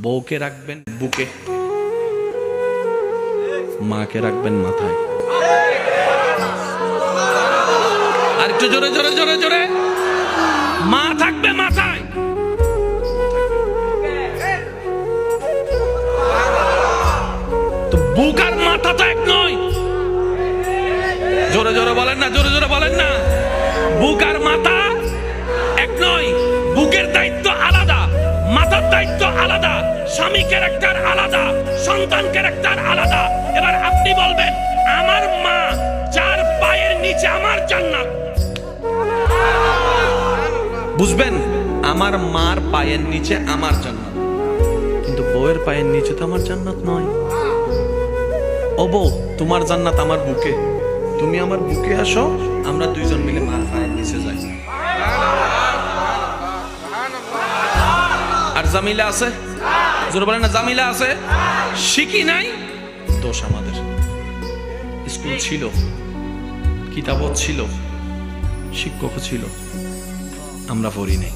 বউকে রাখবেন বুকে, মাকে রাখবেন মাথায়। আর একটু জোরে জোরে জোরে জোরে, মা থাকবে মাথায়। তো বুক আর মাথা তো এক নয়। জোরে জোরে বলেন না, জোরে জোরে বলেন না। বুক আর মাথা এক নয়। বুকের দায়িত্ব আলাদা, মাথার দায়িত্ব আলাদা, স্বামী ক্যারেক্টার আলাদা, সন্তান ক্যারেক্টার আলাদা। এবার আপনি বলবেন আমার মা যার পায়ের নিচে আমার জান্নাত। বুঝবেন, আমার মার পায়ের নিচে আমার জান্নাত, কিন্তু বউয়ের পায়ের নিচে তো আমার জান্নাত নয়। ও বউ, তোমার জান্নাত আমার বুকে, তুমি আমার বুকে আসো, আমরা দুইজন মিলে মার পায়ের নিচে যাই। আর জামিলা আছে? জোরে বলেন না, জামিলা আছে? শিখি নাই, দোষ আমাদের। স্কুল ছিল, কিতাবও ছিল, শিক্ষকও ছিল, আমরা পড়ি নাই।